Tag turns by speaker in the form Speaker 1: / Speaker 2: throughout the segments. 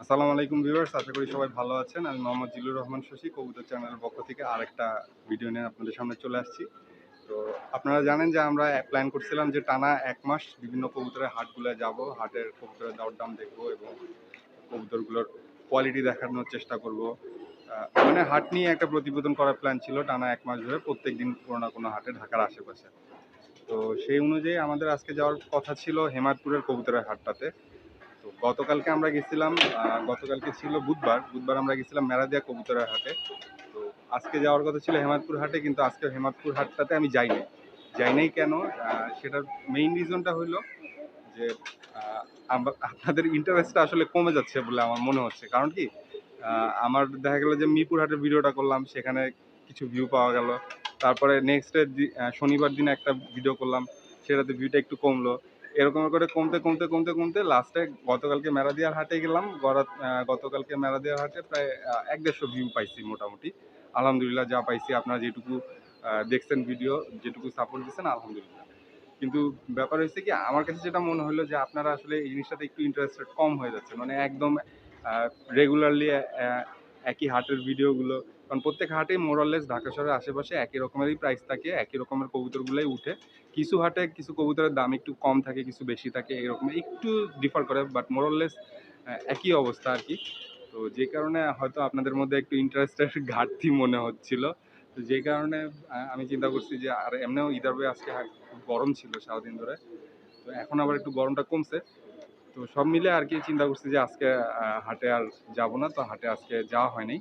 Speaker 1: আসসালামু আলাইকুম ভিউয়ার্স, আশা করি সবাই ভালো আছেন। আমি মোহাম্মদ জিল্লুর রহমান শশী, কবুতর চ্যানেলের পক্ষ থেকে আরেকটা ভিডিও নিয়ে আপনাদের সামনে চলে আসছি। তো আপনারা জানেন যে আমরা প্ল্যান করছিলাম যে টানা ১ মাস বিভিন্ন কবুতরের হাটগুলোয় যাব, হাটের কবুতরের দরদাম দেখবো এবং কবুতরগুলোর কোয়ালিটি দেখানোর চেষ্টা করব। মানে হাট নিয়ে একটা প্রতিবেদন করার প্ল্যান ছিল টানা ১ মাস ধরে, প্রত্যেকদিন কোনো না কোনো হাটে ঢাকার আশেপাশে। তো সেই অনুযায়ী আমাদের আজকে যাওয়ার কথা ছিল হেমায়তপুরের কবুতরের হাটটাতে। তো গতকালকে আমরা গেছিলাম, গতকালকে ছিল বুধবার, আমরা গেছিলাম মেরাদিয়া কবুতরের হাটে। তো আজকে যাওয়ার কথা ছিল হেমায়তপুর হাটে, কিন্তু আজকে হেমায়তপুর হাটটাতে আমি যাই নাই কেন? সেটার মেইন রিজনটা হইলো যে আপনাদের ইন্টারেস্টটা আসলে কমে যাচ্ছে বলে আমার মনে হচ্ছে। কারণ কি, আমার দেখা গেল যে মিরপুর হাটের ভিডিওটা করলাম, সেখানে কিছু ভিউ পাওয়া গেল। তারপরে নেক্সট ডে শনিবার দিনে একটা ভিডিও করলাম, সেটাতে ভিউটা একটু কমলো। এরকম করে কমতে লাস্টে গতকালকে মেরাদিয়ার হাটে গেলাম। গতকালকে মেরাদিয়ার হাটে প্রায় ১-১৫০ ভিউ পাইছি মোটামুটি। আলহামদুলিল্লাহ, যা পাইছি আপনারা যেটুকু দেখছেন ভিডিও, যেটুকু সাপোর্ট দিচ্ছেন আলহামদুলিল্লাহ। কিন্তু ব্যাপার হয়েছে কি, আমার কাছে যেটা মনে হলো যে আপনারা আসলে এই জিনিসটাতে একটু ইন্টারেস্টেড কম হয়ে যাচ্ছে। মানে একদম রেগুলারলি একই হাটের ভিডিওগুলো, কারণ প্রত্যেক হাটেই মোরাললেস ঢাকা শহরের আশেপাশে একই রকমেরই প্রাইস থাকে, একই রকমের কবুতরগুলোই উঠে। কিছু হাটে কিছু কবুতরের দাম একটু কম থাকে, কিছু বেশি থাকে, এরকম একটু ডিফার করে, বাট মোরাললেস একই অবস্থা আর কি। তো যে কারণে হয়তো আপনাদের মধ্যে একটু ইন্টারেস্টের ঘাটতি মনে হচ্ছিল। তো যে কারণে আমি চিন্তা করছি যে আর এমনিও ঈদের বই আজকে খুব গরম ছিল সারাদিন ধরে। তো এখন আবার একটু গরমটা কমছে। তো সব মিলে আর কি চিন্তা করছি যে আজকে হাটে আর যাব না। তো হাটে আজকে যাওয়া হয়নি।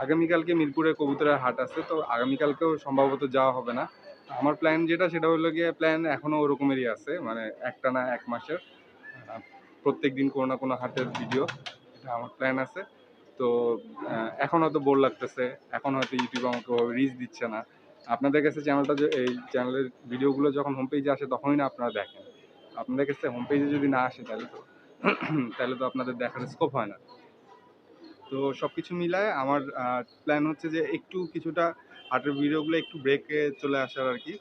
Speaker 1: আগামীকালকে মিরপুরে কবুতরের হাট আছে, তো আগামীকালকেও সম্ভবত যাওয়া হবে না। আমার প্ল্যান যেটা, সেটা হলো গিয়ে প্ল্যান এখনও ওরকমেরই আছে, মানে একটানা ১ মাসের প্রত্যেক দিন কোনো না কোনো হাটের ভিডিও, এটা আমার প্ল্যান আছে। তো এখন হয়তো বোর লাগতেছে, এখন হয়তো ইউটিউব আমাকে রিচ দিচ্ছে না। আপনাদের কাছে চ্যানেলটা, যে এই চ্যানেলের ভিডিওগুলো যখন হোম পেজে আসে তখনই না আপনারা দেখেন। আপনাদের কাছে হোম পেজে যদি না আসে তাহলে তো তাহলে তো আপনাদের দেখার স্কোপ হয় না। তো সব কিছু মিলায় আমার প্ল্যান হচ্ছে যে একটু কিছুটা হাটের ভিডিওগুলো একটু ব্রেকে চলে আসার আর কি।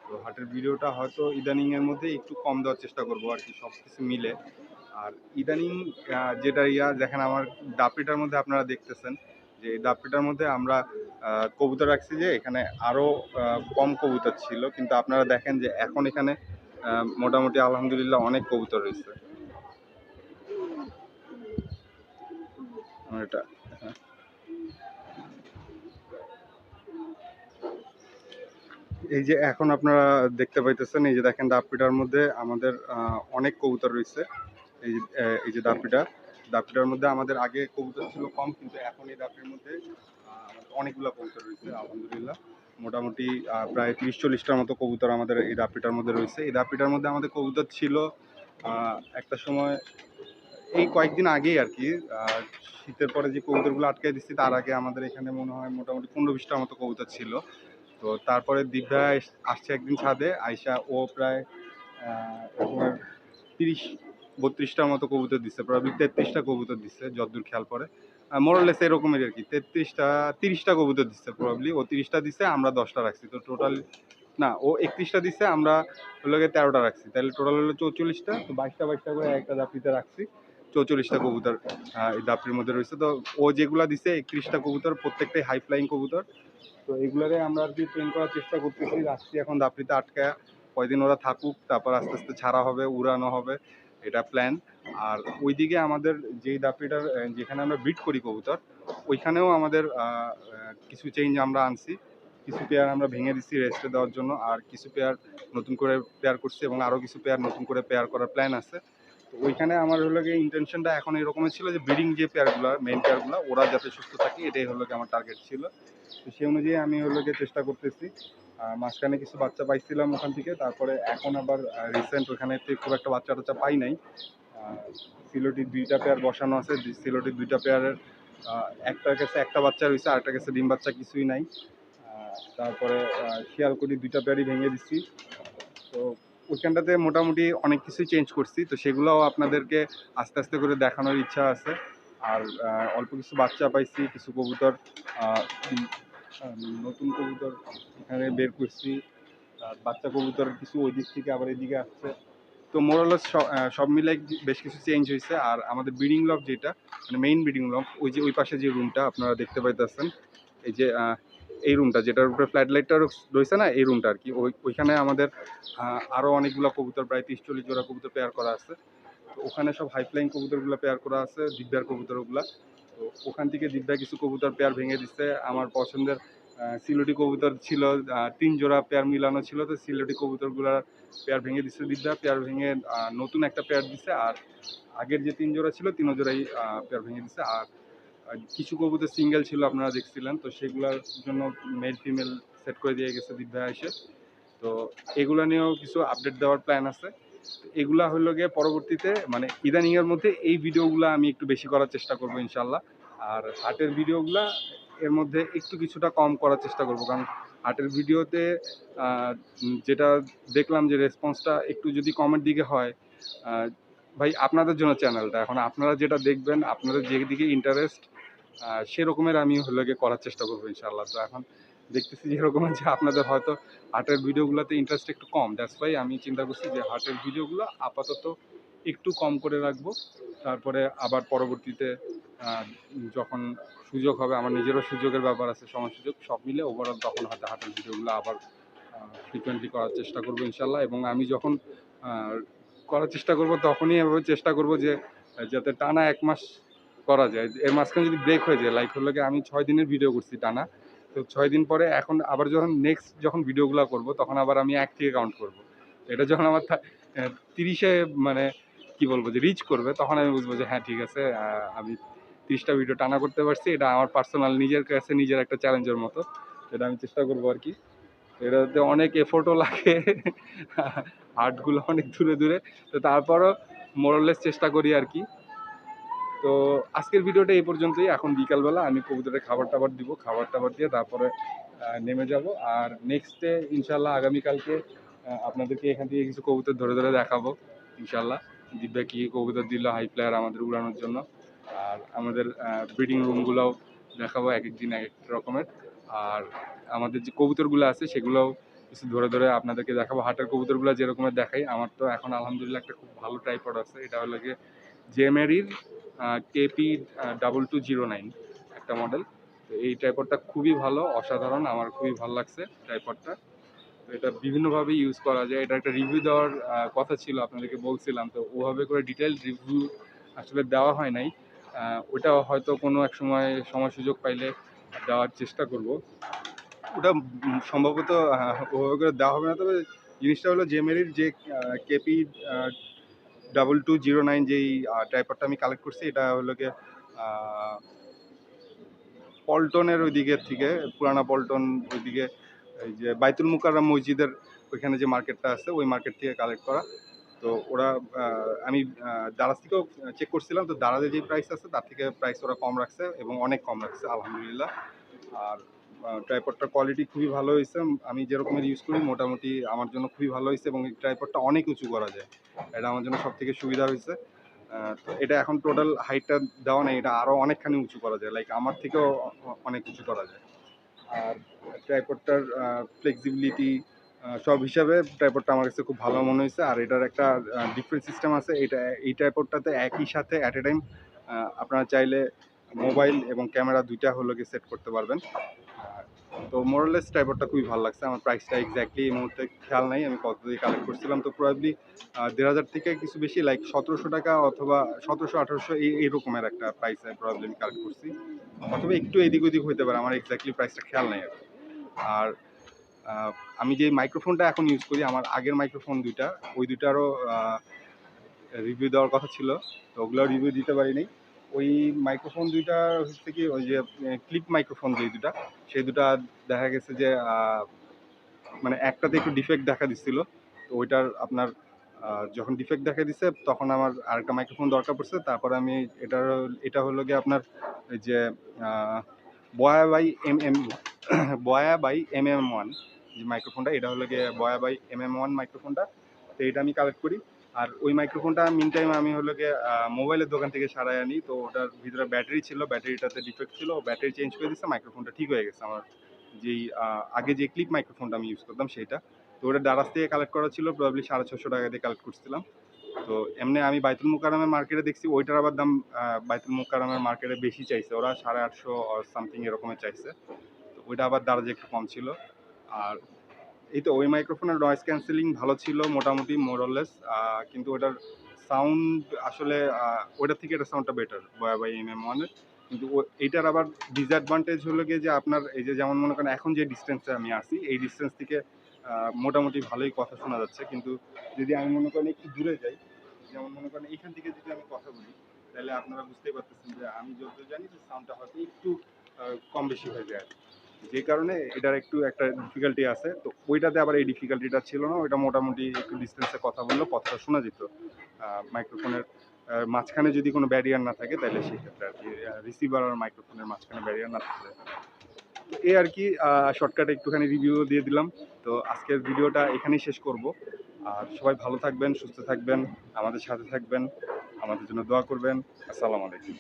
Speaker 1: তো হাটের ভিডিওটা হয়তো ইদানিংয়ের মধ্যে একটু কম দেওয়ার চেষ্টা করবো আর কি, সব কিছু মিলে। আর ইদানিং যেটা দেখেন, আমার দাপড়িটার মধ্যে আপনারা দেখতেছেন যে এই দাপড়িটার মধ্যে আমরা কবুতর রাখছি, যে এখানে আরও কম কবুতর ছিল, কিন্তু আপনারা দেখেন যে এখন এখানে মোটামুটি আলহামদুলিল্লাহ অনেক কবুতর রয়েছে। এটা এই যে এখন আপনারা দেখতে পাইতেছেন, এই যে দেখেন দাপড়িটার মধ্যে আমাদের অনেক কবুতর রয়েছে। এই যে দাপড়িটার মধ্যে আমাদের আগে কবুতর ছিল কম, কিন্তু এখন এই দাপড়ির মধ্যে অনেকগুলো কবুতর রয়েছে আলহামদুলিল্লাহ। মোটামুটি প্রায় ৩০-৪০টার মতো কবুতর আমাদের এই দাপড়িটার মধ্যে রয়েছে। এই দাপড়িটার মধ্যে আমাদের কবুতর ছিল একটা সময়, এই কয়েকদিন আগেই আর কি, শীতের পরে যে কবুতরগুলো আটকে দিচ্ছি তার আগে আমাদের এখানে মনে হয় মোটামুটি ১৫-২০টার মতো কবুতর ছিল। তো তারপরে দিব্যা আসছে একদিন ছাদে আইসা, ও প্রায় আপনার ৩০-৩২টার মতো কবুতর দিচ্ছে, প্রায় ৩৩টা কবুতর দিচ্ছে যতদূর খেয়াল পড়ে। মোরলেস এরকমের আর কি, ৩০টা কবুতর দিচ্ছে প্রবাবলি। ও ৩০টা দিচ্ছে, আমরা 10টা রাখছি। তো টোটাল না, ও 31টা দিচ্ছে, আমরা হলো 13টা রাখছি, তাহলে টোটাল হলো 44টা। তো 22টা করে একটা দাপড়িতে রাখছি, 44টা কবুতর এই দাপড়ির মধ্যে রয়েছে। তো ও যেগুলা দিচ্ছে 31টা কবুতর, প্রত্যেকটাই হাই ফ্লাইং কবুতর। তো এগুলারে আমরা আর কি ট্রেন করার চেষ্টা করতেছি, রাখছি এখন দাপড়িতে আটকায়। কয়দিন ওরা থাকুক, তারপর আস্তে আস্তে ছাড়া হবে, উড়ানো হবে, এটা প্ল্যান। আর ওইদিকে আমাদের যেই দাপড়িটার যেখানে আমরা ব্রিড করি কবুতর, ওইখানেও আমাদের কিছু চেঞ্জ আমরা আনছি। কিছু পেয়ার আমরা ভেঙে দিচ্ছি রেস্টে দেওয়ার জন্য, আর কিছু পেয়ার নতুন করে পেয়ার করছি, এবং আরও কিছু পেয়ার নতুন করে পেয়ার করার প্ল্যান আছে। তো ওইখানে আমার হলো গিয়ে ইন্টেনশনটা এখন এরকমের ছিল যে ব্রিডিং যে পেয়ারগুলো, মেন পেয়ারগুলো, ওরা যাতে সুস্থ থাকে, এটাই হলো গিয়ে আমার টার্গেট ছিল। তো সেই অনুযায়ী আমি হলো গিয়ে চেষ্টা করতেছি। মাঝখানে কিছু বাচ্চা পাইছিলাম ওখান থেকে, তারপরে এখন আবার রিসেন্ট ওখানে খুব একটা বাচ্চা টাচ্চা পাই নাই। সিলোটির 2টা পেয়ার বসানো আছে, সিলোটির 2টা পেয়ারের একটার কাছে একটা বাচ্চা রয়েছে, আরেকটার কাছে ডিম বাচ্চা কিছুই নাই। তারপরে শিয়ালকুড়ি 2টা পেয়ারই ভেঙে দিচ্ছি। তো ওইখানটাতে মোটামুটি অনেক কিছুই চেঞ্জ করছি, তো সেগুলোও আপনাদেরকে আস্তে আস্তে করে দেখানোর ইচ্ছা আছে। আর অল্প কিছু বাচ্চা পাইছি, কিছু কবুতর নতুন কবুতর এখানে বের করছি। আর বাচ্চা কবুতর কিছু ওই দিক থেকে আবার এদিকে আসছে। তো মোরালস সব মিলে বেশ কিছু চেঞ্জ হয়েছে। আর আমাদের ব্রিডিং লফট যেটা মানে মেইন ব্রিডিং লফট, ওই যে ওই পাশে যে রুমটা আপনারা দেখতে পাইতেছেন, এই যে এই রুমটা যেটার উপরে ফ্ল্যাট লাইটটা রয়েছে না, এই রুমটা আর কি, ওইখানে আমাদের আরও অনেকগুলো কবুতর, প্রায় 30-40 জোড়া কবুতর পেয়ার করা আছে। তো ওখানে সব হাই ফ্লাইং কবুতরগুলো পেয়ার করা আছে, দিব্যার কবুতরগুলো। তো ওখান থেকে দিব্যা কিছু কবুতর পেয়ার ভেঙে দিচ্ছে। আমার পছন্দের সিলোটি কবুতর ছিল, 3 জোড়া পেয়ার মিলানো ছিল, তো সিলোটি কবুতরগুলোর পেয়ার ভেঙে দিচ্ছে দিব্যা, পেয়ার ভেঙে নতুন একটা পেয়ার দিচ্ছে। আর আগের যে 3 জোড়া ছিল 3 জোড়াই পেয়ার ভেঙে দিচ্ছে। আর কিছু কবুতর সিঙ্গেল ছিল আপনারা দেখছিলেন, তো সেগুলোর জন্য মেল ফিমেল সেট করে দিয়ে গেছে দিব্যা এসে। তো এগুলো নিয়েও কিছু আপডেট দেওয়ার প্ল্যান আছে। এগুলা হলো গিয়ে পরবর্তীতে মানে ইদানিং এর মধ্যে এই ভিডিওগুলো আমি একটু বেশি করার চেষ্টা করবো ইনশাল্লাহ। আর হাটের ভিডিওগুলা এর মধ্যে একটু কিছুটা কম করার চেষ্টা করব, কারণ হাটের ভিডিওতে যেটা দেখলাম যে রেসপন্সটা একটু যদি কমের দিকে হয়, ভাই আপনাদের জন্য চ্যানেলটা, এখন আপনারা যেটা দেখবেন, আপনাদের যেদিকে ইন্টারেস্ট সেরকমের আমি হলো গিয়ে করার চেষ্টা করবো ইনশাল্লাহ। তো এখন দেখতেছি যেরকম যে আপনাদের হয়তো হাটের ভিডিওগুলোতে ইন্টারেস্ট একটু কম, দ্যাটস ওয়াই আমি চিন্তা করছি যে হাটের ভিডিওগুলো আপাতত একটু কম করে রাখবো। তারপরে আবার পরবর্তীতে যখন সুযোগ হবে, আমার নিজেরও সুযোগের ব্যাপার আছে, সময় সুযোগ সব মিলে ওভারঅল, তখন হয়তো হাটের ভিডিওগুলো আবার ফ্রিকুয়েন্টলি করার চেষ্টা করবো ইনশাল্লাহ। এবং আমি যখন করার চেষ্টা করব তখনই এভাবে চেষ্টা করব যে যাতে টানা 1 মাস করা যায়। এর মাঝখানে যদি ব্রেক হয়ে যায়, লাইক হলো গিয়ে আমি 6 দিনের ভিডিও করছি টানা, তো 6 দিন পরে এখন আবার যখন নেক্সট যখন ভিডিওগুলো করব তখন আবার আমি 1 থেকে কাউন্ট করব। এটা যখন আমার 30-এ মানে কি বলবো যে রিচ করবে, তখন আমি বুঝবো যে হ্যাঁ ঠিক আছে, আমি 30টা ভিডিও টানা করতে পারছি। এটা আমার পার্সোনাল নিজের কাছে নিজের একটা চ্যালেঞ্জের মতো, এটা আমি চেষ্টা করবো আর কি। এটাতে অনেক এফোর্টও লাগে, হাটগুলো অনেক দূরে দূরে, তো তারপরও মোরলেস চেষ্টা করি আর কি। তো আজকের ভিডিওটা এই পর্যন্তই। এখন বিকালবেলা আমি কবুতরের খাবার টাবার দিব, খাবার টাবার দিয়ে তারপরে নেমে যাব। আর নেক্সটে ইনশাল্লাহ আগামীকালকে আপনাদেরকে এখান থেকে কিছু কবুতর ধরে ধরে দেখাবো ইনশাল্লাহ। দিব্যা কি কবুতর দিল হাই ফ্লায়ার আমাদের উড়ানোর জন্য। আর আমাদের ব্রিডিং রুমগুলোও দেখাবো, এক এক দিন এক এক রকমের। আর আমাদের যে কবুতরগুলো আছে সেগুলোও কিছু ধরে ধরে আপনাদেরকে দেখাবো। হাটের কবুতরগুলো যেরকমের দেখাই, আমার তো এখন আলহামদুলিল্লাহ একটা খুব ভালো ট্রাইপড আছে, এটা হলো গিয়ে জেমেরির KP 2209 একটা মডেল। তো এই ট্রাইপডটা খুবই ভালো, অসাধারণ, আমার খুবই ভালো লাগছে ট্রাইপডটা। তো এটা বিভিন্নভাবে ইউজ করা যায়। এটা একটা রিভিউ দেওয়ার কথা ছিল, আপনাদেরকে বলছিলাম, তো ওভাবে করে ডিটেল রিভিউ আসলে দেওয়া হয় নাই। ওটা হয়তো কোনো এক সময় সময় সুযোগ পাইলে দেওয়ার চেষ্টা করব। ওটা সম্ভবত ওভাবে করে দেওয়া হবে না, তবে জিনিসটা হলো জেমেরির যে KP 2209 যেই ট্রাইপডটা আমি কালেক্ট করছি, এটা হলো গিয়ে পল্টনের ওই দিকের থেকে, পুরানা পল্টন ওইদিকে, এই যে বাইতুল মুকাররম মসজিদের ওইখানে যে মার্কেটটা আছে, ওই মার্কেট থেকে কালেক্ট করা। তো ওরা আমি দারাজ থেকেও চেক করছিলাম, তো দারাজে যে প্রাইস আছে তার থেকে প্রাইস ওরা কম রাখছে, এবং অনেক কম রাখছে আলহামদুলিল্লাহ। আর ট্রাইপডটার কোয়ালিটি খুবই ভালো হয়েছে, আমি যেরকমের ইউজ করি মোটামুটি আমার জন্য খুবই ভালো হয়েছে, এবং এই ট্রাইপডটা অনেক উঁচু করা যায়, এটা আমার জন্য সব থেকে সুবিধা হয়েছে। তো এটা এখন টোটাল হাইটটা দেওয়া নেই, এটা আরও অনেকখানি উঁচু করা যায়, লাইক আমার থেকেও অনেক উঁচু করা যায়। আর ট্রাইপডটার ফ্লেক্সিবিলিটি সব হিসাবে ট্রাইপডটা আমার কাছে খুব ভালো মনে হয়েছে। আর এটার একটা ডিফারেন্ট সিস্টেম আছে, এই ট্রাইপডটাতে একই সাথে অ্যাট এ টাইম আপনারা চাইলে মোবাইল এবং ক্যামেরা দুইটা হলো গিয়ে সেট করতে পারবেন। তো মোরালেস ট্রাইপডটা খুবই ভালো লাগছে। আমার প্রাইসটা এক্স্যাক্টলি এই মুহূর্তে খেয়াল নাই আমি কত দিয়ে কালেক্ট করছিলাম, তো প্রবাবলি 1500 থেকে কিছু বেশি, লাইক 1700 টাকা অথবা 1700-1800 এই রকমের একটা প্রাইসে প্রবাবলি আমি কালেক্ট করছি, অথবা একটু এদিক ওদিক হইতে পারে, আমার এক্স্যাক্টলি প্রাইসটা খেয়াল নাই আর কি। আর আমি যে মাইক্রোফোনটা এখন ইউজ করি, আমার আগের মাইক্রোফোন দুইটা, ওই দুইটারও রিভিউ দেওয়ার কথা ছিল, তো ওগুলো রিভিউ দিতে পারিনি। ওই মাইক্রোফোন দুইটা হচ্ছে কি, ওই যে ক্লিপ মাইক্রোফোন যে দুটা, সেই দুটা দেখা গেছে যে মানে একটাতে একটু ডিফেক্ট দেখা দিচ্ছিল। তো ওইটার আপনার যখন ডিফেক্ট দেখা দিচ্ছে তখন আমার আরেকটা মাইক্রোফোন দরকার পড়ছে। তারপরে আমি এটা হলো গিয়ে আপনার এই যে বয়া বাই MM1 যে মাইক্রোফোনটা, এটা হলো গিয়ে বয়া বাই MM1 মাইক্রোফোনটা। তো এটা আমি কালেক্ট করি। আর ওই মাইক্রোফোনটা মিন টাইম আমি হলো গিয়ে মোবাইলের দোকান থেকে সারাই আনি। তো ওটার ভিতরে ব্যাটারি ছিল, ব্যাটারিটাতে ডিফেক্ট ছিল, ব্যাটারি চেঞ্জ করে দিচ্ছে, মাইক্রোফোনটা ঠিক হয়ে গেছে আমার। যেই আগে যে ক্লিপ মাইক্রোফোনটা আমি ইউজ করতাম সেইটা, তো ওটা দারাজ থেকে কালেক্ট করা ছিল, প্রবাবলি 650 টাকা দিয়ে কালেক্ট করছিলাম। তো এমনি আমি বাইতুল মোকাররমের মার্কেটে দেখছি ওইটার আবার দাম বাইতুল মোকাররমের মার্কেটে বেশি চাইছে, ওরা 850 অর সামথিং এরকমের চাইছে। তো ওইটা আবার দারাজে একটু কম ছিল। আর এই তো ওই মাইক্রোফোনের নয়েজ ক্যান্সেলিং ভালো ছিল মোটামুটি মোরলেস, কিন্তু ওটার সাউন্ড আসলে ওইটার থেকে এটা সাউন্ডটা বেটার বাই MM1-এর। কিন্তু এইটার আবার ডিসঅ্যাডভান্টেজ হলো গিয়ে যে আপনার এই যে যেমন মনে করেন এখন যে ডিস্টেন্সে আমি আছি এই ডিস্টেন্স থেকে মোটামুটি ভালোই কথা শোনা যাচ্ছে, কিন্তু যদি আমি মনে করেন একটু দূরে যাই, যেমন মনে করেন এইখান থেকে যদি আমি কথা বলি তাহলে আপনারা বুঝতেই পারতেছেন যে আমি যত জানি যে সাউন্ডটা হয়তো একটু কম বেশি হয়ে যায়, যে কারণে এটার একটু একটা ডিফিকাল্টি আছে। তো ওইটাতে আবার এই ডিফিকাল্টিটা ছিল না, ওইটা মোটামুটি একটু ডিস্টেন্সে কথা বললেও কথাটা শোনা যেত। মাইক্রোফোনের মাঝখানে যদি কোনো ব্যারিয়ার না থাকে তাহলে সেক্ষেত্রে আর কি, রিসিভার আর মাইক্রোফোনের মাঝখানে ব্যারিয়ার না থাকলে। তো এই আর কি শর্টকাটে একটুখানি রিভিউ দিয়ে দিলাম। তো আজকের ভিডিওটা এখানেই শেষ করব। আর সবাই ভালো থাকবেন, সুস্থ থাকবেন, আমাদের সাথে থাকবেন, আমাদের জন্য দোয়া করবেন। আসসালামু আলাইকুম।